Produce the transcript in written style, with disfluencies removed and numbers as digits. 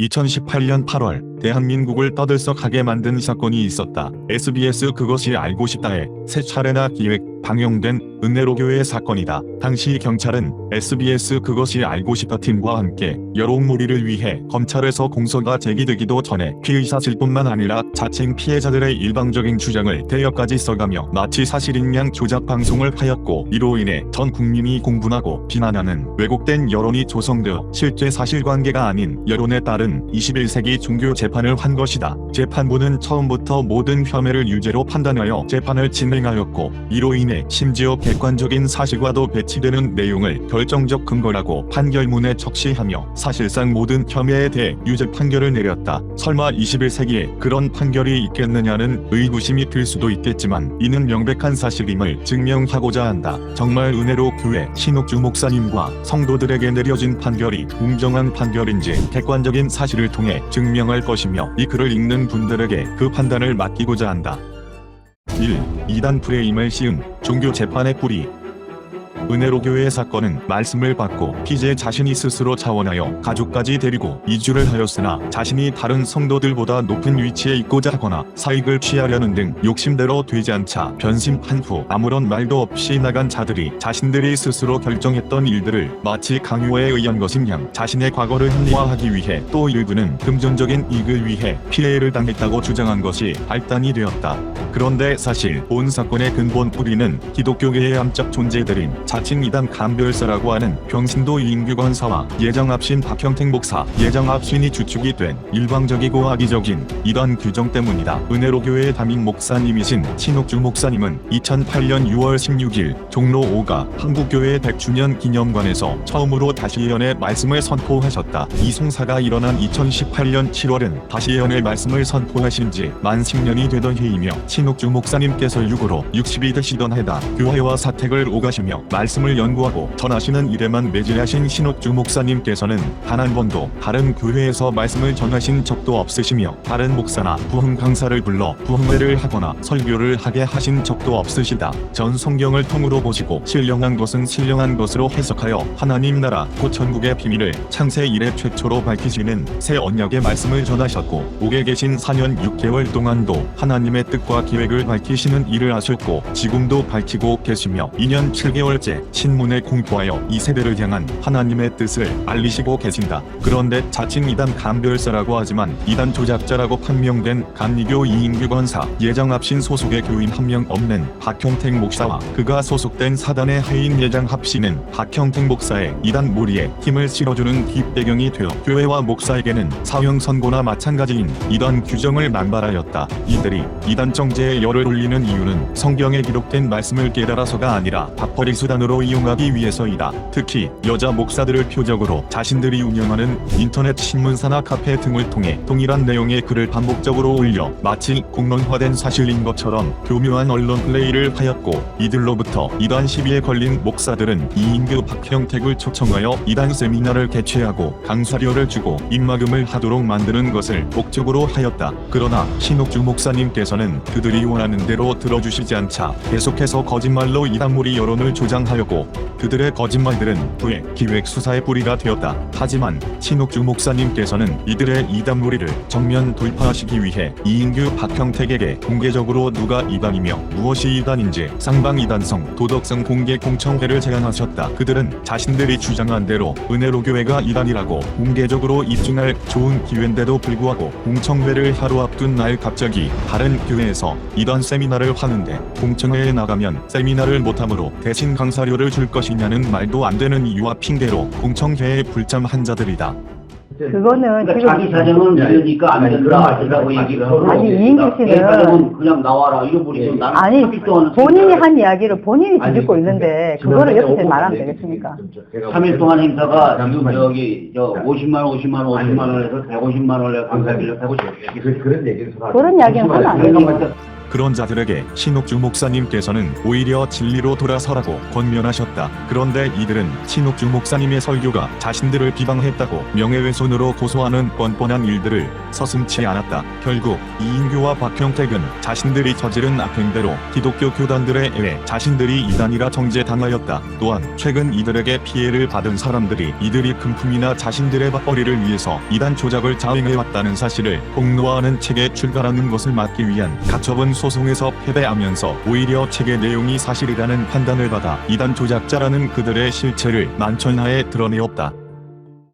2018년 8월 대한민국을 떠들썩하게 만든 사건이 있었다. SBS 그것이 알고 싶다에 세 차례나 기획, 방영된 은혜로교회 사건이다. 당시 경찰은 SBS 그것이 알고 싶다 팀과 함께 여론몰이를 위해 검찰에서 공소가 제기되기도 전에 피의사실 뿐만 아니라 자칭 피해자들의 일방적인 주장을 대여까지 써가며 마치 사실인 양 조작 방송을 하였고, 이로 인해 전 국민이 공분하고 비난하는 왜곡된 여론이 조성되어 실제 사실관계가 아닌 여론에 따른 21세기 종교 재판을 한 것이다. 재판부는 처음부터 모든 혐의를 유죄로 판단하여 재판을 진행하였고, 이로 인해 심지어 객관적인 사실과도 배치되는 내용을 결정적 근거라고 판결문에 적시하며 사실상 모든 혐의에 대해 유죄 판결을 내렸다. 설마 21세기에 그런 판결이 있겠느냐는 의구심이 들 수도 있겠지만 이는 명백한 사실임을 증명하고자 한다. 정말 은혜로 교회 신옥주 목사님과 성도들에게 내려진 판결이 공정한 판결인지 객관적인 사실을 통해 증명할 것이며, 이 글을 읽는 분들에게 그 판단을 맡기고자 한다. 1. 이단 프레임을 씌운 종교 재판의 뿌리. 은혜로교회 사건은 말씀을 받고 피제 자신이 스스로 자원하여 가족까지 데리고 이주를 하였으나 자신이 다른 성도들보다 높은 위치에 있고자 하거나 사익을 취하려는 등 욕심대로 되지 않자 변심한 후 아무런 말도 없이 나간 자들이 자신들이 스스로 결정했던 일들을 마치 강요에 의한 것인 양 자신의 과거를 합리화하기 위해, 또 일부는 금전적인 이익을 위해 피해를 당했다고 주장한 것이 발단이 되었다. 그런데 사실 본 사건의 근본 뿌리는 기독교계의 암적 존재들인 자칭 이단 감별사라고 하는 평신도 이인규 권사와 예정합신 박형택 목사, 예정합신이 주축이 된 일방적이고 악의적인 이단 규정 때문이다. 은혜로교회의 담임 목사님이신 신옥주 목사님은 2008년 6월 16일 종로 5가 한국교회 100주년 기념관에서 처음으로 다시예언의 말씀을 선포하셨다. 이 송사가 일어난 2018년 7월은 다시예언의 말씀을 선포하신 지 만 10년이 되던 해이며, 신옥주 목사님께서 육으로 60이 되시던 해다 교회와 사택을 오가시며 말씀을 연구하고 전하시는 일에만 매진하신 신옥주 목사님께서는 단 한 번도 다른 교회에서 말씀을 전하신 적도 없으시며, 다른 목사나 부흥 강사를 불러 부흥회를 하거나 설교를 하게 하신 적도 없으시다. 전 성경을 통으로 보시고 신령한 것은 신령한 것으로 해석하여 하나님 나라 곧 천국의 비밀을 창세 이래 최초로 밝히시는 새 언약의 말씀을 전하셨고, 옥에 계신 4년 6개월 동안도 하나님의 뜻과 계획을 밝히시는 일을 하셨고, 지금도 밝히고 계시며 2년 7개월째 신문에 공포하여 이 세대를 향한 하나님의 뜻을 알리시고 계신다. 그런데 자칭 이단 감별사라고 하지만 이단 조작자라고 판명된 감리교 이인규 권사, 예정합신 소속의 교인 한 명 없는 박형택 목사와 그가 소속된 사단의 하인 예정합신은 박형택 목사의 이단 몰이에 힘을 실어주는 뒷배경이 되어 교회와 목사에게는 사형 선고나 마찬가지인 이단 규정을 남발하였다. 이들이 이단 정죄에 열을 올리는 이유는 성경에 기록된 말씀을 깨달아서가 아니라 밥벌이 수단으로 이용하기 위해서이다. 특히 여자 목사들을 표적으로 자신들이 운영하는 인터넷 신문사나 카페 등을 통해 동일한 내용의 글을 반복적으로 올려 마치 공론화된 사실인 것처럼 교묘한 언론 플레이를 하였고, 이들로부터 이단 시비에 걸린 목사들은 이인규 박형택을 초청하여 이단 세미나를 개최하고 강사료를 주고 입막음을 하도록 만드는 것을 목적으로 하였다. 그러나 신옥주 목사님께서는 그들이 원하는 대로 들어주시지 않자 계속해서 거짓말로 이단몰이 여론을 조장하였고, 그들의 거짓말들은 후에 기획 수사의 뿌리가 되었다. 하지만 신옥주 목사님께서는 이들의 이단몰이를 정면 돌파하시기 위해 이인규 박형택에게 공개적으로 누가 이단이며 무엇이 이단인지 쌍방 이단성, 도덕성 공개 공청회를 제안하셨다. 그들은 자신들이 주장한 대로 은혜로교회가 이단이라고 공개적으로 입증할 좋은 기회인데도 불구하고 공청회를 하루 앞둔 날 갑자기 다른 교회에서 이단 세미나를 하는데 공청회에 나가면 세미나를 못하므로 대신 강사료를 줄 것이냐는 말도 안 되는 이유와 핑계로 공청회에 불참한 자들이다. 그거는 그러니까 지금 자기 사정은 이러니까 안 된다고 얘기를 하고, 아니, 이인규 씨는 내 사정은 그냥 나와라 이러버리고 나는 아니 3일 동안 본인이 한 이야기를 본인이 아니, 뒤집고 있는데 그거를 옆에서 말하면 되겠습니까? 3일 동안 행사가 지금 저기 50만 원 해서 150만 원에 강사비를 150만 그런 얘기를 그런 이야기는 하면 안 됩니다. 그런 자들에게 신옥주 목사님께서는 오히려 진리로 돌아서라고 권면하셨다. 그런데 이들은 신옥주 목사님의 설교가 자신들을 비방했다고 명예훼손으로 고소하는 뻔뻔한 일들을 서슴지 않았다. 결국 이인규와 박형택은 자신들이 저지른 악행대로 기독교 교단들에 의해 자신들이 이단이라 정죄당하였다. 또한 최근 이들에게 피해를 받은 사람들이 이들이 금품이나 자신들의 밥벌이를 위해서 이단 조작을 자행해왔다는 사실을 폭로하는 책에 출간하는 것을 막기 위한 가처분 소송에서 패배하면서 오히려 책의 내용이 사실이라는 판단을 받아 이단 조작자라는 그들의 실체를 만천하에 드러내었다.